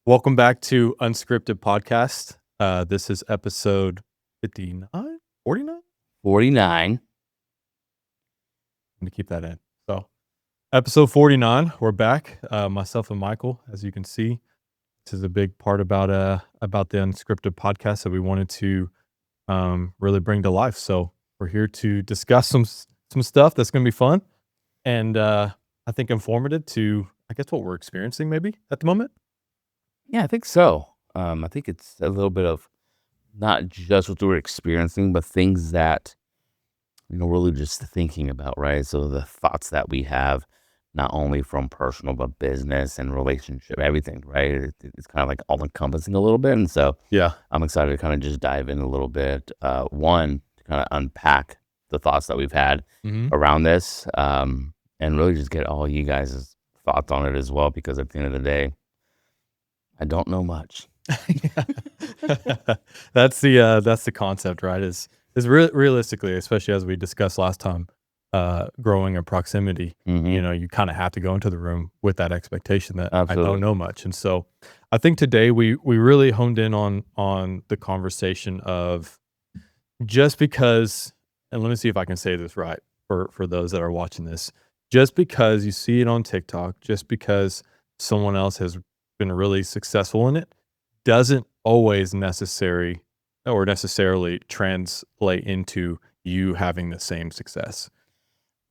Welcome back to Unscripted Podcast. This is episode 59, 49. 49. I'm going to keep that in. So, episode 49, we're back. Myself and Michael, as you can see, this is a big part about the Unscripted Podcast that we wanted to really bring to life. So, we're here to discuss some stuff that's going to be fun and I think informative to, I guess, what we're experiencing maybe at the moment. Yeah, I think so. I think it's a little bit of not just what we're experiencing, but things that, really just thinking about, right? So the thoughts that we have, not only from personal, but business and relationship, everything, right? It's kind of like all encompassing a little bit. And so Yeah. I'm excited to kind of just dive in a little bit. One, to kind of unpack the thoughts that we've had Mm-hmm. around this, and really just get all you guys' thoughts on it as well, because at the end of the day, I don't know much. That's the concept, right? Realistically, especially as we discussed last time, growing in proximity, Mhm. you kind of have to go into the room with that expectation that I don't Absolutely. know much. And so I think today we really honed in on the conversation of just because, and let me see if I can say this right for those that are watching this, just because you see it on TikTok, just because someone else has been really successful in it, doesn't always necessarily translate into you having the same success,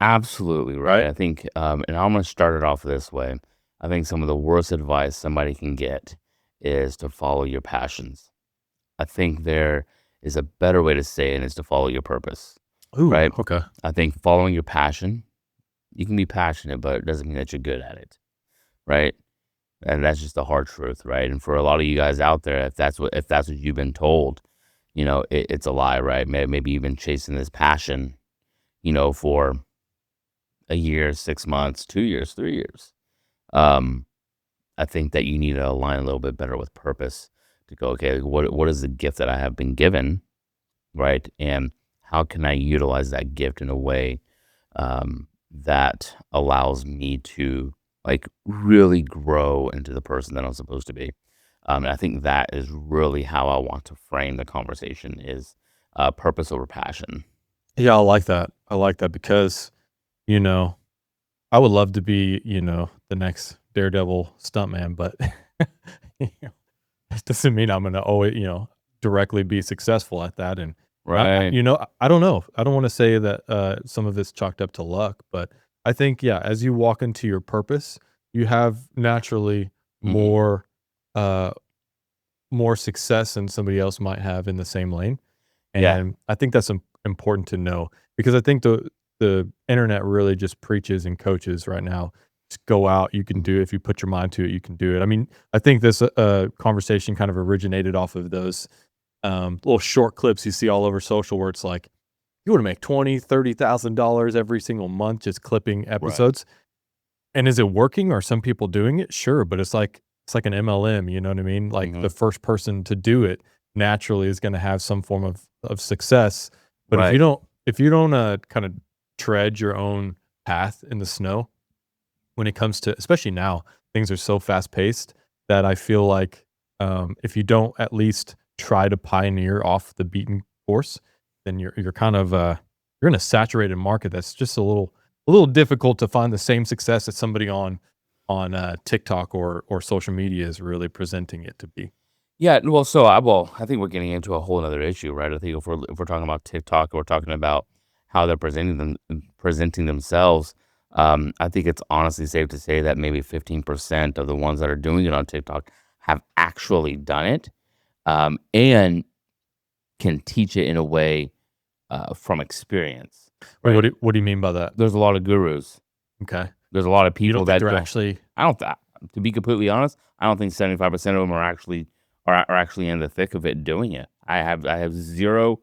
Absolutely right. right? I think, and I'm gonna start it off this way. I think some of the worst advice somebody can get is to follow your passions. I think there is a better way to say it is to follow your purpose, Ooh, right? okay. I think following your passion, you can be passionate, but it doesn't mean that you're good at it, right? And that's just the hard truth, right? And for a lot of you guys out there, if that's what you've been told, it's a lie, right? Maybe you've been chasing this passion, for a year, 6 months, 2 years, 3 years. Um, I think that you need to align a little bit better with purpose to go, okay, what is the gift that I have been given, right? And how can I utilize that gift in a way that allows me to like really grow into the person that I'm supposed to be? And I think that is really how I want to frame the conversation is purpose over passion. Yeah, I like that because, you know, I would love to be, the next Daredevil stuntman, but you know, it doesn't mean I'm gonna always, directly be successful at that. And Right. I don't know. I don't want to say that some of it's chalked up to luck, but I think as you walk into your purpose, you have naturally Hmm. more uh more success than somebody else might have in the same lane. Yeah. And I think that's important to know because I think the internet really just preaches and coaches right now. Just go out, you can do it. If you put your mind to it, you can do it. I mean, I think this conversation kind of originated off of those little short clips you see all over social where it's like, you want to make $20,000, $30,000 every single month just clipping Right. episodes. And is it working? Are some people doing it? Sure, but it's like an MLM, you know what I mean? Like Hmm. the first person to do it naturally is going to have some form of success. But Right. if you don't kind of tread your own path in the snow when it comes to, especially now, things are so fast paced that I feel like if you don't at least try to pioneer off the beaten course, then you're kind of you're in a saturated market that's just a little difficult to find the same success that somebody on TikTok or social media is really presenting it to be. Yeah, well, I think we're getting into a whole other issue, right? I think if we're talking about TikTok, or we're talking about how they're presenting themselves. I think it's honestly safe to say that maybe 15% of the ones that are doing it on TikTok have actually done it, and can teach it in a way from experience, Wait, right? what do you mean by that? There's a lot of gurus. Okay, There's a lot of you people don't think that they're don't. actually I don't. To be completely honest, I don't think 75% of them are actually in the thick of it doing it. I have zero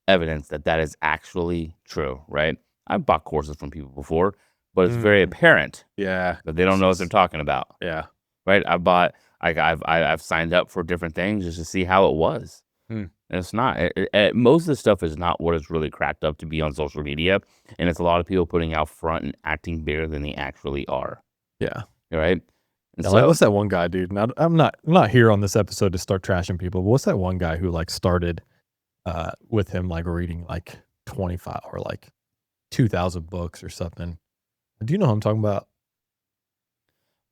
evidence that that is actually true. Right? I've bought courses from people before, but it's very Mm, apparent yeah, that they don't know what they're talking about. yeah. Right? I've signed up for different things just to see how it was. Hmm. And it's not. Most of the stuff is not what it's really cracked up to be on social media, and it's a lot of people putting out front and acting bigger than they actually are. Yeah. Right? And Yeah, like, so, what's that one guy, dude? Now, I'm not here on this episode to start trashing people, but what's that one guy who like started with him like reading like 25 or like 2,000 books or something? Do you know who I'm talking about?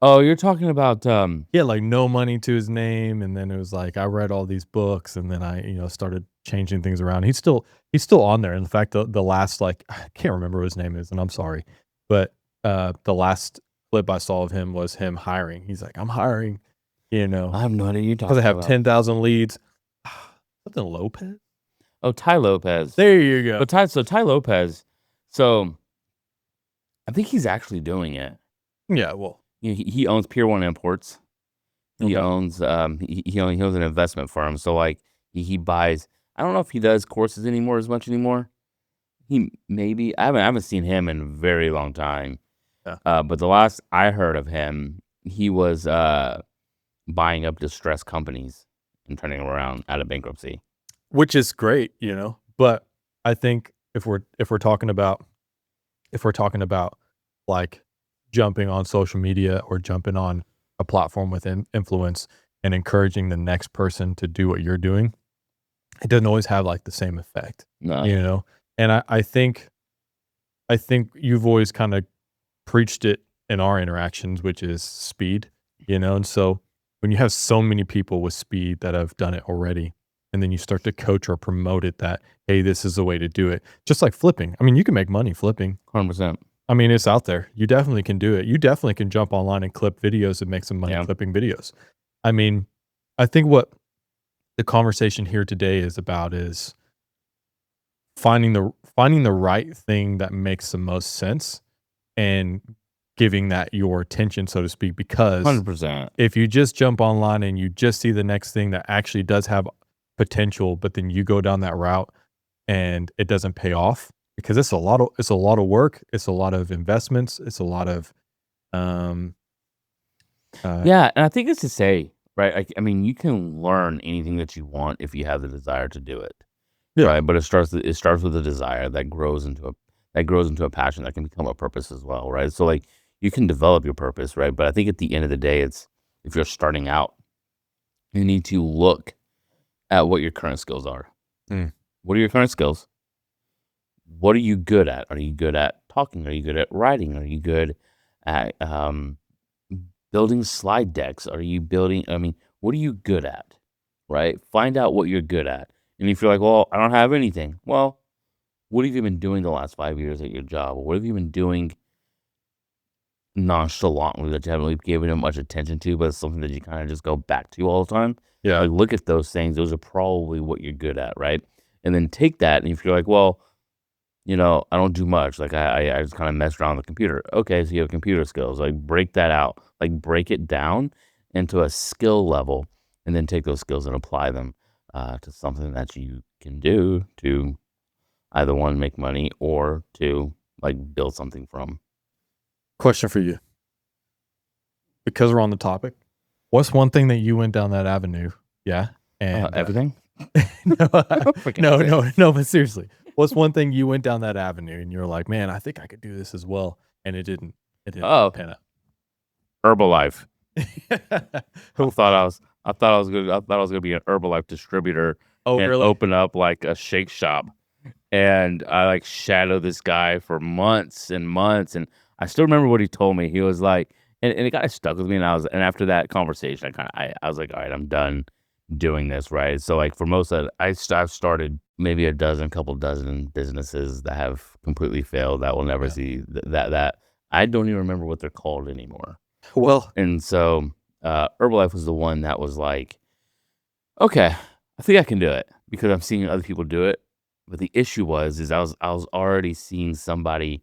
oh, you're talking about He had like no money to his name, and then it was like I read all these books, and then I started changing things around. He's still on there. In fact, the last like I can't remember what his name is, and I'm sorry, but the last clip I saw of him was him hiring. He's like, I'm hiring, I have no idea you're because I talking have about. 10,000 leads. Something Lopez. Oh, Ty Lopez. There you go. But Ty Lopez. So I think he's actually doing it. Yeah, well, He owns Pier 1 Imports. He okay. owns he owns an investment firm. So like he buys. I don't know if he does courses anymore. He maybe I haven't seen him in a very long time. Yeah. But the last I heard of him, he was buying up distressed companies and turning them around out of bankruptcy. Which is great, but I think if we're talking about like jumping on social media or jumping on a platform with influence and encouraging the next person to do what you're doing, it doesn't always have like the same effect, No. And I think you've always kind of preached it in our interactions, which is speed, and so when you have so many people with speed that have done it already, and then you start to coach or promote it that, hey, this is the way to do it. Just like flipping. I mean, you can make money flipping. 100%. I mean, it's out there. You definitely can do it. You definitely can jump online and clip videos and make some money clipping videos. I mean, I think what the conversation here today is about is finding the right thing that makes the most sense and giving that your attention, so to speak, because 100%. if you just jump online and you just see the next thing that actually does have potential, but then you go down that route and it doesn't pay off because it's a lot of work, it's a lot of investments, it's a lot of Yeah, and I think it's to say, right? Like, I mean, you can learn anything that you want if you have the desire to do it, yeah, right? But it starts with a desire that grows into a passion that can become a purpose as well, right? So like you can develop your purpose, right? But I think at the end of the day, it's if you're starting out, you need to look at what your current skills are. Mm. What are your current skills? What are you good at? Are you good at talking? Are you good at writing? Are you good at building slide decks? What are you good at? Right? Find out what you're good at. And if you're like, well, I don't have anything. Well, what have you been doing the last 5 years at your job? Or what have you been doing nonchalantly that you haven't really given it much attention to, but it's something that you kind of just go back to all the time? Yeah. Like, look at those things. Those are probably what you're good at, right? And then take that, and if you're like, well, I don't do much. Like, I just kind of mess around with the computer. Okay, so you have computer skills. Like, break that out. Like, break it down into a skill level, and then take those skills and apply them to something that you can do to either one, make money, or to, like, build something from. Question for you. Because we're on the topic, what's one thing that you went down that avenue? Yeah. And Everything? no, but seriously, what's one thing you went down that avenue and you're like, man, I think I could do this as well, and it didn't pan out. Herbalife. I thought I was gonna be an Herbalife distributor and really? open up like a shake shop. And I like shadowed this guy for months and months, and I still remember what he told me. He was like, and it kind of stuck with me. And after that conversation, I was like, all right, I'm done doing this, right? So like for most of it, I've started maybe a couple dozen businesses that have completely failed that will never see that I don't even remember what they're called anymore. Well, And so Herbalife was the one that was like, okay, I think I can do it because I'm seeing other people do it. But the issue is I was already seeing somebody.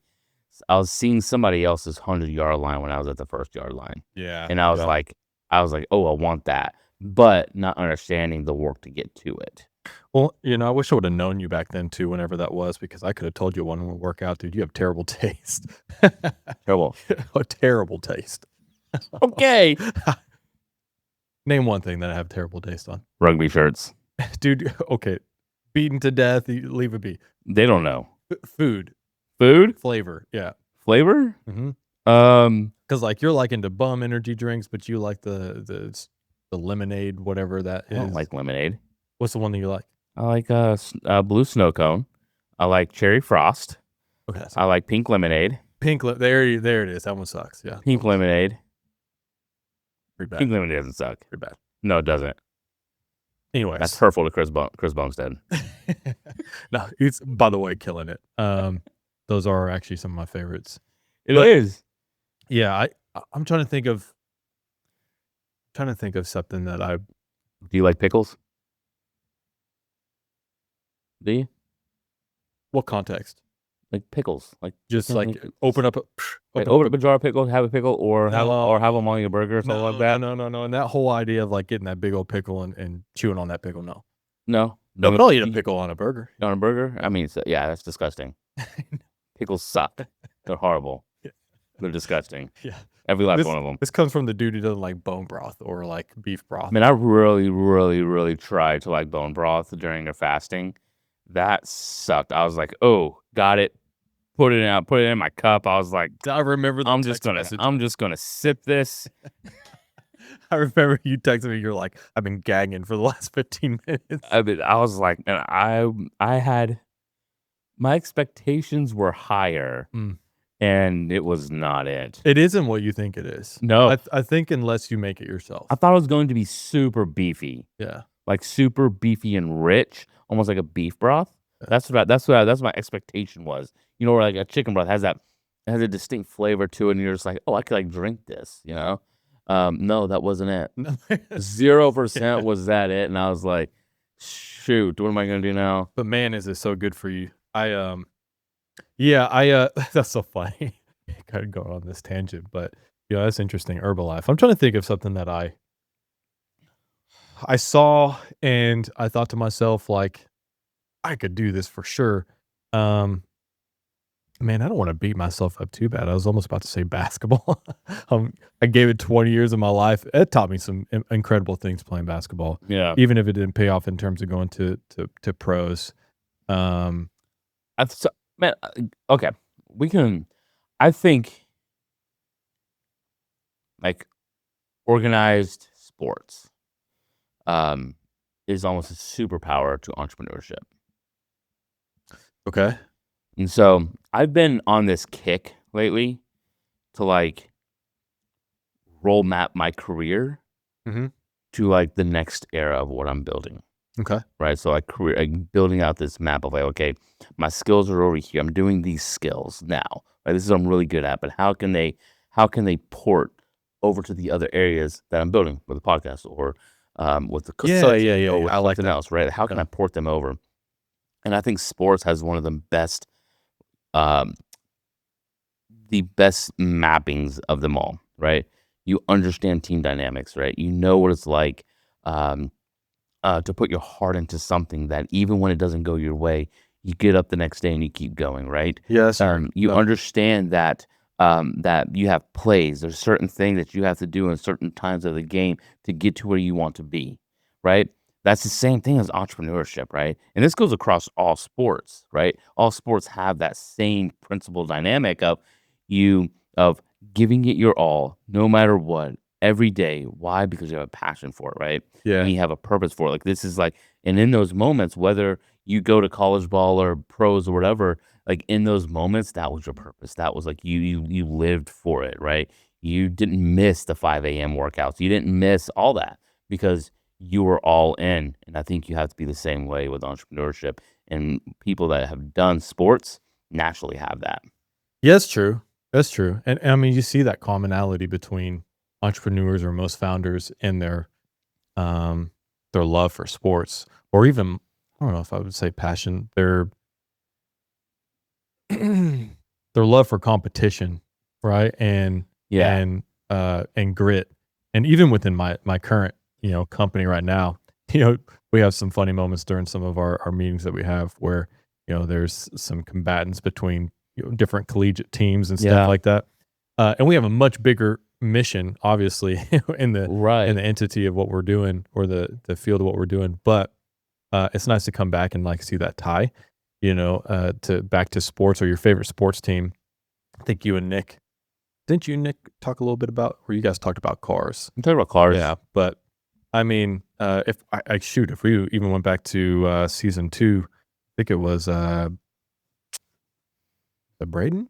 I was seeing somebody else's 100-yard line when I was at the first yard line. yeah. And I was like, oh, I want that, but not understanding the work to get to it. Well, I wish I would have known you back then too, whenever that was, because I could have told you one would work out, dude. You have terrible taste. Terrible. A terrible taste. Okay. Name one thing that I have terrible taste on. Rugby shirts. Dude, okay. Beaten to death, you leave it be. They don't know. Food. Food? Flavor. Yeah. Flavor? Mm-hmm. Because like you're like into bum energy drinks, but you like the lemonade, whatever that I don't is. like lemonade. What's the one that you like? I like blue snow cone. I like cherry frost. Okay, I like pink lemonade. there it is. That one sucks. Yeah, Pink lemonade. pretty bad. Pink lemonade doesn't suck. Pretty bad. No, it doesn't. Anyways, That's hurtful to Chris Bumstead. No, he's by the way killing it. Those are actually some of my favorites. It is. Yeah, I'm trying to think of something that I. Do you like pickles? Do you? What context? Like pickles? Like Just something like open up open up a jar of pickles, have a pickle, or No. have them on your burger or something like that. No. And that whole idea of like getting that big old pickle and chewing on that pickle, no. No, But I'll eat a pickle on a burger. on a burger. I mean, yeah, that's disgusting. Pickles suck. They're horrible. Yeah. They're disgusting. Yeah. Every last one of them. This comes from the dude who doesn't like bone broth or like beef broth. Man, I really, really, really tried to like bone broth during a fasting. That sucked. I was like, oh, got it. Put it in my cup. I was like, I remember I'm just gonna sip this. I remember you texted me, you're like, I've been gagging for the last 15 minutes. I was like, and I had my expectations were higher, and it was not it. It isn't what you think it is. No, I think unless you make it yourself. I thought it was going to be super beefy. Yeah. Like super beefy and rich, almost like a beef broth. Yeah. That's my expectation was. You know, where like a chicken broth has a distinct flavor to it, and you're just like, oh, I could like drink this, you know? No, that wasn't it. 0% was that it, and I was like, shoot, what am I gonna do now? But man, is it so good for you. That's so funny. Kind of going on this tangent, but yeah, that's interesting. Herbalife. I'm trying to think of something that I saw and I thought to myself, like, I could do this for sure. Man, I don't want to beat myself up too bad. I was almost about to say basketball. I gave it 20 years of my life. It taught me some incredible things playing basketball. Yeah. Even if it didn't pay off in terms of going to pros. Okay, I think like organized sports is almost a superpower to entrepreneurship. Okay. And so I've been on this kick lately to like roll map my career to like the next era of what I'm building. Okay. Right. So like building out this map of like, okay, my skills are over here. I'm doing these skills now. Right. This is what I'm really good at. But how can they port over to the other areas that I'm building with the podcast or with the yeah. or with I like something that. else, right? How can I port them over? And I think sports has one of the best mappings of them all, right? You understand team dynamics, right? You know what it's like to put your heart into something that even when it doesn't go your way, you get up the next day and you keep going, right? Yes. You understand that that you have plays. There's certain things that you have to do in certain times of the game to get to where you want to be, right? That's the same thing as entrepreneurship, right? And this goes across all sports, right? All sports have that same principle dynamic of giving it your all, no matter what, every day. Why? Because you have a passion for it, right? Yeah. And you have a purpose for it. Like this is like, and in those moments, whether you go to college ball or pros or whatever, like in those moments, that was your purpose. That was like you lived for it, right? You didn't miss the 5 a.m. workouts. You didn't miss all that because you were all in. And I think you have to be the same way with entrepreneurship. And people that have done sports naturally have that. Yeah, that's true. That's true. And I mean, you see that commonality between entrepreneurs or most founders and their love for sports, or even, I don't know if I would say passion, their love for competition, right? And grit. And even within my current, company right now, we have some funny moments during some of our meetings that we have where, there's some combatants between different collegiate teams and stuff like that. And we have a much bigger mission, obviously, in the entity of what we're doing or the field of what we're doing. But it's nice to come back and like see that tie, back to sports or your favorite sports team. I think you and Nick didn't you, Nick, talk a little bit about, or you guys talked about cars? I'm talking about cars. Yeah, but I mean, if we even went back to season 2, I think it was Braden?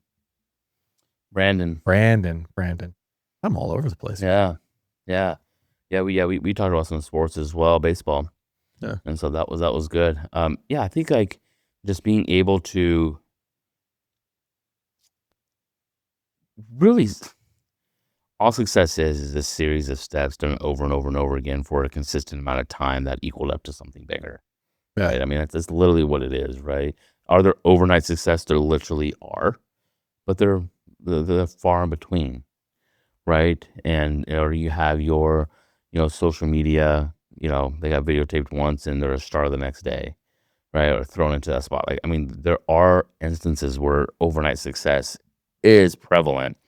Brandon. Brandon. I'm all over the place. Yeah. We talked about some sports as well, baseball. Yeah. And so that was good. Yeah, I think like just being able to really all success is a series of steps done over and over and over again for a consistent amount of time that equaled up to something bigger. Yeah. Right? I mean, that's literally what it is, right? Are there overnight success? There literally are, but they're far in between, right? And you have your, social media, they got videotaped once and they're a star the next day, right? Or thrown into that spotlight. I mean, there are instances where overnight success is prevalent,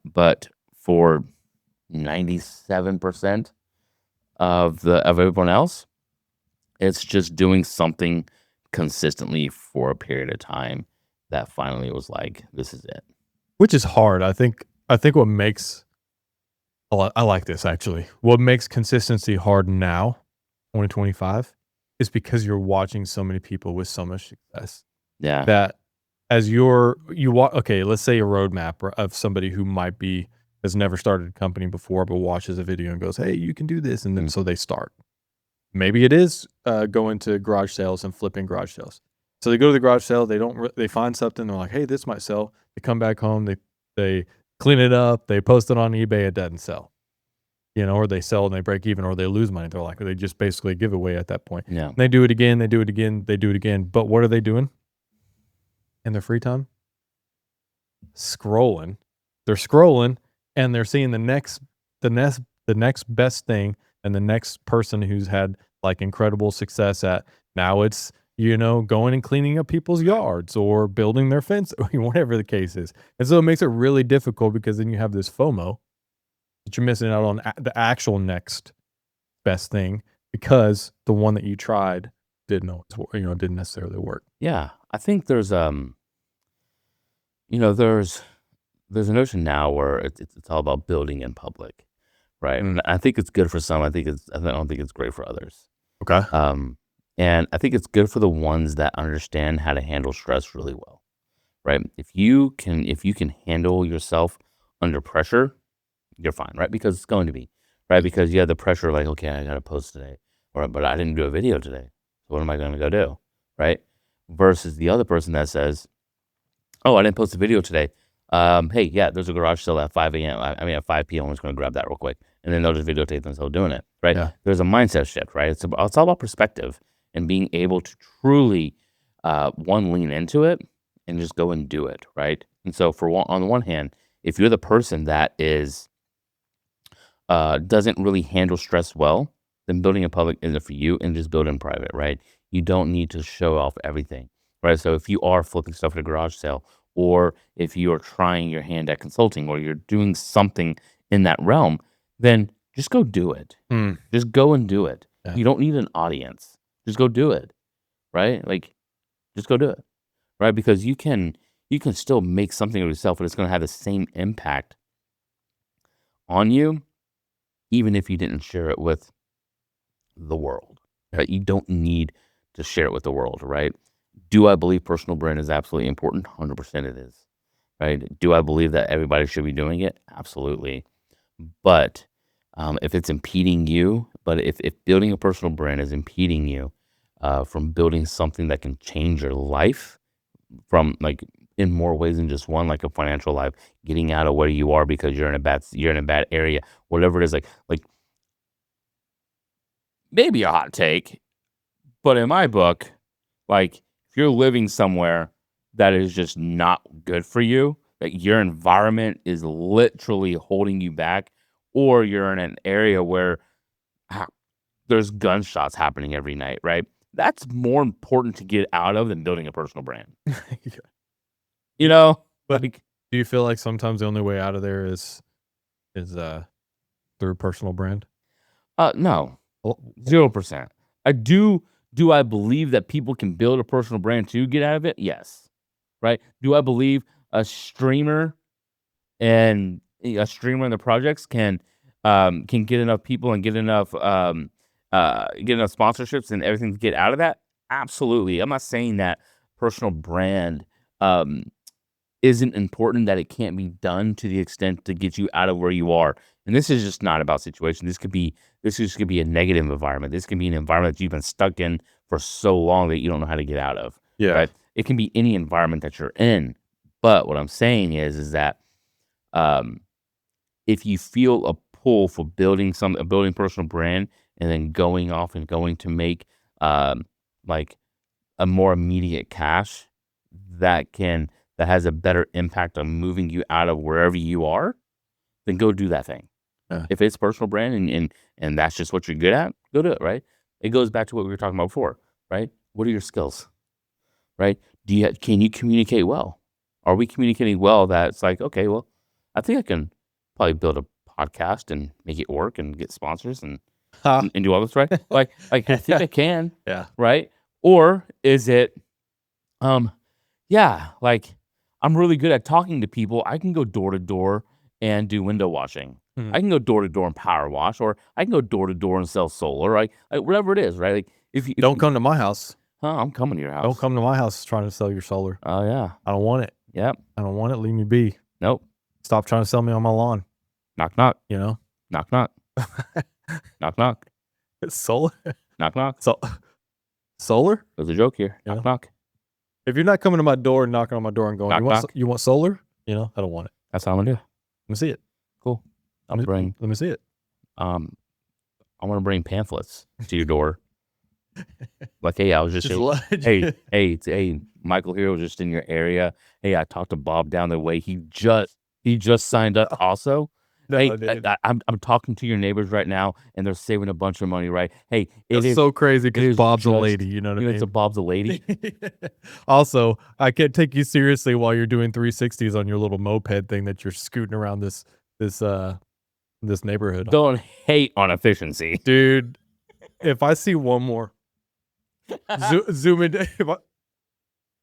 but for 97% of everyone else, it's just doing something consistently for a period of time that finally was like, this is it. Which is hard. I think what makes I like this actually. What makes consistency hard now, 2025, is because you're watching so many people with so much success. Yeah. That as okay, let's say a roadmap of somebody who has never started a company before, but watches a video and goes, "Hey, you can do this," and then so they start. Maybe it is going to garage sales and flipping garage sales. So they go to the garage sale, they find something, they're like, "Hey, this might sell." They come back home, they clean it up, they post it on eBay, it doesn't sell. Or they sell and they break even, or they lose money. They just basically give away at that point. Yeah. And they do it again, they do it again, they do it again. But what are they doing in their free time? Scrolling. They're scrolling and they're seeing the next best thing and the next person who's had like incredible success at. Now it's going and cleaning up people's yards or building their fence, whatever the case is. And so it makes it really difficult because then you have this FOMO that you're missing out on the actual next best thing because the one that you tried didn't necessarily work. Yeah, I think there's there's a notion now where it's all about building in public, right? And I think it's good for some. I don't think it's great for others. Okay. And I think it's good for the ones that understand how to handle stress really well, right? If you can handle yourself under pressure, you're fine, right? Because it's going to be, right? Because you have the pressure, like, okay, I got to post today, but I didn't do a video today. So what am I going to go do, right? Versus the other person that says, oh, I didn't post a video today. Hey, yeah, there's a garage sale at 5 a.m. At 5 p.m. I'm just going to grab that real quick. And then they'll just videotape themselves doing it, right? Yeah. There's a mindset shift, right? It's all about perspective and being able to truly, lean into it and just go and do it, right? And so on the one hand, if you're the person that doesn't really handle stress well, then building in public isn't for you and just build in private, right? You don't need to show off everything, right? So if you are flipping stuff at a garage sale, or if you are trying your hand at consulting, or you're doing something in that realm, then just go do it. Just go and do it. Yeah. You don't need an audience. Just go do it, right? Like, just go do it, right? Because you can still make something of yourself, and it's going to have the same impact on you, even if you didn't share it with the world. Right? You don't need to share it with the world, right? Do I believe personal brand is absolutely important? 100% it is, right? Do I believe that everybody should be doing it? Absolutely. But if it's impeding you, if building a personal brand is impeding you from building something that can change your life from like in more ways than just one, like a financial life, getting out of where you are because you're in a bad area, whatever it is, like maybe a hot take, but in my book, like if you're living somewhere that is just not good for you, like your environment is literally holding you back, or you're in an area where there's gunshots happening every night, right? That's more important to get out of than building a personal brand. But do you feel like sometimes the only way out of there is through personal brand? No, 0%. Do I believe that people can build a personal brand to get out of it? Yes. Right? Do I believe a streamer and streamline the projects can get enough people and get enough sponsorships and everything to get out of that. Absolutely. I'm not saying that personal brand isn't important, that it can't be done to the extent to get you out of where you are. And this is just not about situation. This could be a negative environment. This can be an environment that you've been stuck in for so long that you don't know how to get out of. Yeah. Right? It can be any environment that you're in. But what I'm saying is that if you feel a pull for building personal brand and then going off and going to make like a more immediate cash that has a better impact on moving you out of wherever you are, then go do that thing. If it's personal brand and that's just what you're good at, go do it, right? It goes back to what we were talking about before, right? What are your skills, right? Can you communicate well? Are we communicating well that it's like, okay, well, I think I can probably build a podcast and make it work and get sponsors and do all this, right? Like I think I can, Yeah. right? Or is it, yeah, like I'm really good at talking to people. I can go door to door and do window washing. Mhm. I can go door to door and power wash, or I can go door to door and sell solar, right? Like whatever it is, right? Like if Don't come to my house. I'm coming to your house. Don't come to my house trying to sell your solar. Oh yeah. I don't want it. Yep. I don't want it. Leave me be. Nope. Stop trying to sell me on my lawn. Knock knock. You know? Knock knock. Knock knock. It's solar. Knock knock. Solar? There's a joke here. Yeah. Knock knock. If you're not coming to my door and knocking on my door and going, Knock, you want solar? You know, I don't want it. That's how I'm gonna do. Let me see it. Cool. Let me see it. I'm gonna bring pamphlets to your door. Like, hey, I was just hey, Michael here was just in your area. Hey, I talked to Bob down the way. He just signed up also. No, hey, I'm talking to your neighbors right now, and they're saving a bunch of money, right? Hey, it's so crazy because Bob's a lady. You know what I mean? It's a Bob's a lady. Also, I can't take you seriously while you're doing 360s on your little moped thing that you're scooting around this neighborhood. Don't hate on efficiency, dude. If I see one more, zoom in. If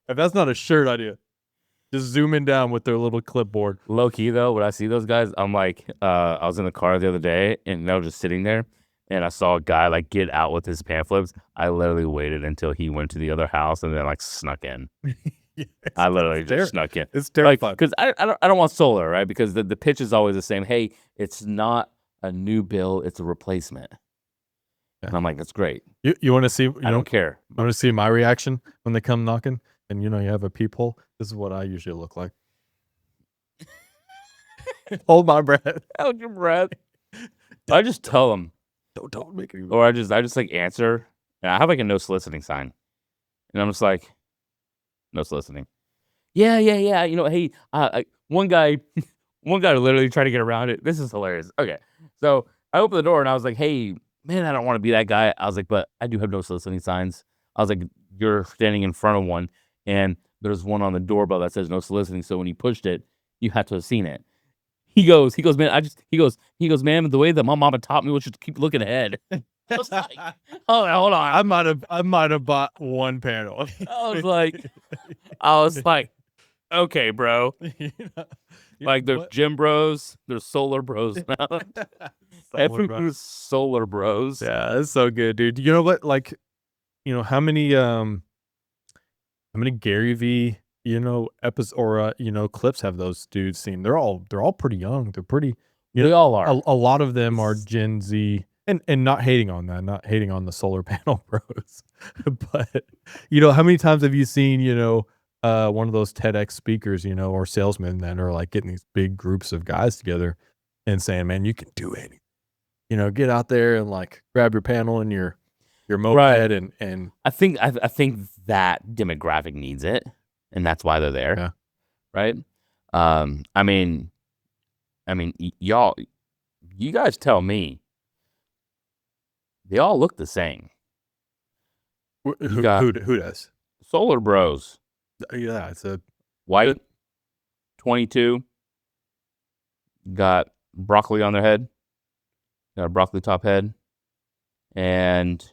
that's not a shirt idea, just zoom in down with their little clipboard. Low key though, when I see those guys, I'm like, I was in the car the other day and they were just sitting there, and I saw a guy like get out with his pamphlets. I literally waited until he went to the other house and then like snuck in. Yes, I literally just snuck in. It's terrifying because I don't want solar, right? Because the pitch is always the same. Hey, it's not a new bill, it's a replacement. Yeah. And I'm like, that's great. You want to see? I don't care. You want to see my reaction when they come knocking, and you have a peephole? This is what I usually look like. Hold my breath. Hold your breath. I just tell them. Don't make it. Or I just like answer. And I have like a no soliciting sign, and I'm just like, no soliciting. Yeah. Hey, one guy literally tried to get around it. This is hilarious. Okay, so I opened the door and I was like, hey. Man, I don't want to be that guy. I was like, but I do have no soliciting signs. I was like, you're standing in front of one, and there's one on the doorbell that says no soliciting. So when you pushed it, you had to have seen it. He goes, man, he goes, man, the way that my mama taught me was just keep looking ahead. I was like, hold on. I might have bought one panel. I was like, okay, bro. Like there's gym bros, there's solar bros now. Everyone's solar bros. Yeah, that's so good, dude. You know what? Like, how many Gary V episodes or clips have those dudes seen? They're all pretty young. They're pretty. They all are. A lot of them are Gen Z, and not hating on that, not hating on the solar panel bros, but how many times have you seen one of those TEDx speakers, or salesmen that are like getting these big groups of guys together and saying, man, you can do anything. Get out there and like grab your panel and your moped, right. and I think that demographic needs it, and that's why they're there. Yeah. Right. I mean, y'all, you guys tell me. They all look the same. Who does? Solar bros. Yeah, it's a white, 22. Got broccoli on their head. Got a broccoli top head. And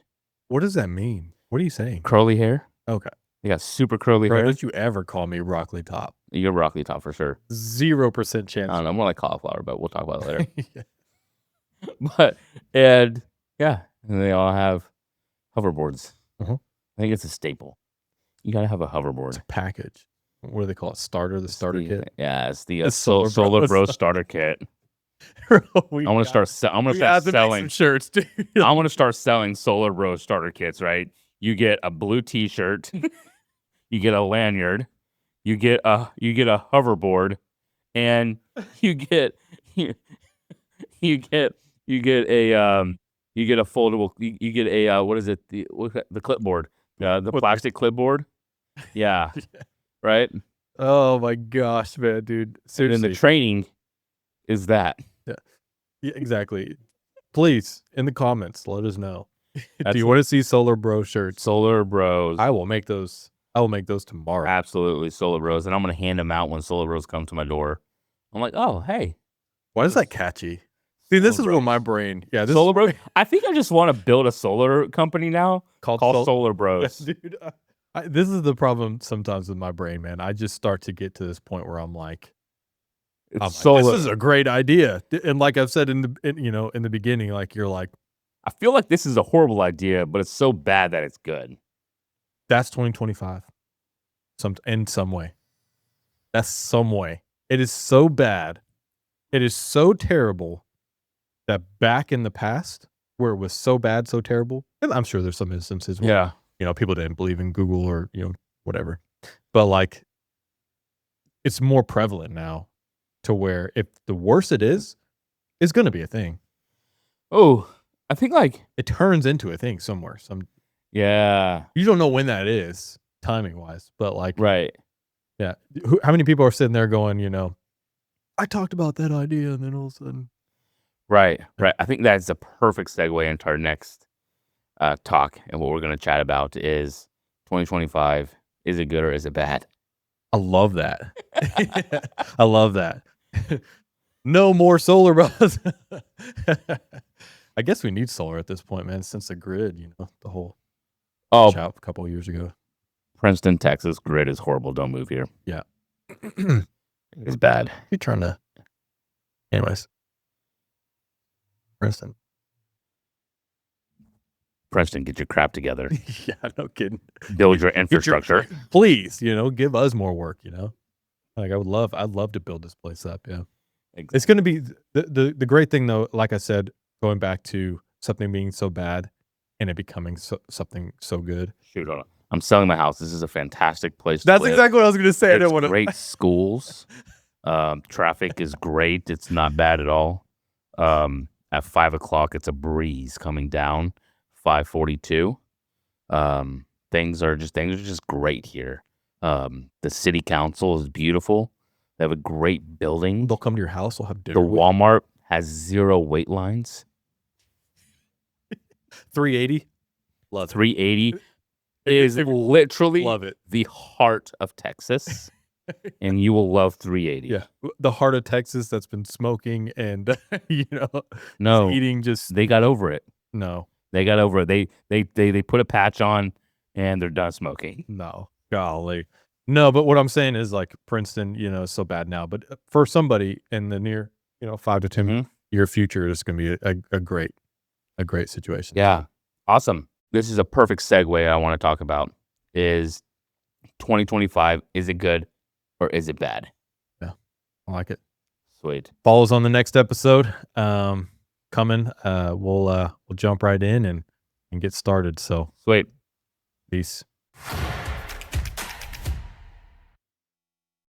what does that mean? What are you saying? Curly hair. Okay. They got super curly hair. Don't you ever call me broccoli top? You're broccoli top for sure. 0% chance. I don't know, more like cauliflower, but we'll talk about it later. Yeah. And they all have hoverboards. Uh-huh. I think it's a staple. You gotta have a It's hoverboard. a package. What do they call it? The starter kit? Yeah, it's the The Solar Bros starter kit. I'm I'm gonna start selling. some shirts, dude. I'm gonna start selling Solar Bros starter kits. Right? You get a blue T-shirt, you get a lanyard, you get a hoverboard, and you get a foldable. You get a what is it? The clipboard. The plastic clipboard. Yeah. Right. Oh my gosh, man, dude. Seriously. And then the training is that. Yeah, exactly. Please, in the comments, let us know. Do you want to see Solar Bro shirts? Solar Bros. I will make those. Tomorrow. Absolutely, Solar Bros. And I'm going to hand them out when Solar Bros come to my door. I'm like, oh, hey. Why is that catchy? See, this is what my brain. Yeah, Solar Bros. I think I just want to build a solar company now called Solar Bros. Dude, this is the problem sometimes with my brain, man. I just start to get to this point where I'm like, this is a great idea. And like I've said in the beginning, like you're like, I feel like this is a horrible idea, but it's so bad that it's good. That's 2025. In some way. That's some way. It is so bad. It is so terrible that back in the past, where it was so bad, so terrible, and I'm sure there's some instances where people didn't believe in Google or whatever. But like it's more prevalent now to where if the worse it is, it's gonna be a thing. Oh, I think like it turns into a thing somewhere. You don't know when that is, timing wise, but like right. Yeah. How many people are sitting there going, I talked about that idea and then all of a sudden. Right. I think that's a perfect segue into our next talk. And what we're going to chat about is 2025. Is it good or is it bad? I love that. I love that. No more solar bros. I guess we need solar at this point, man, since the grid, the whole a couple of years ago. Princeton, Texas grid is horrible. Don't move here. Yeah. It's bad. You're trying to. Anyways. Princeton, get your crap together. Yeah, no kidding. Build your infrastructure. Please, give us more work, Like I'd love to build this place up, yeah. Exactly. It's going to be the great thing though, like I said, going back to something being so bad and it becoming something so good. Shoot, hold on. I'm selling my house. This is a fantastic place to live. That's exactly what I was going to say. I didn't want to. Great schools. Traffic is great. It's not bad at all. At 5 o'clock, it's a breeze coming down. 5:42. Things are just great here. The city council is beautiful. They have a great building. They'll come to your house. They'll have dinner. The Walmart has 0 wait lines. 380. Love 380 is literally love it. The heart of Texas. And you will love 380. Yeah. The heart of Texas that's been smoking and, no, eating just. They got over it. No. They got over it. They put a patch on and they're done smoking. No. Golly. No, but what I'm saying is like Princeton, is so bad now. But for somebody in the near, 5 to 10 year future, it's going to be a great situation. Yeah. Awesome. This is a perfect segue I want to talk about is 2025. Is it good or is it bad? Yeah. I like it. Sweet. Follow us on the next episode. Coming. We'll jump right in and get started. So sweet. Peace.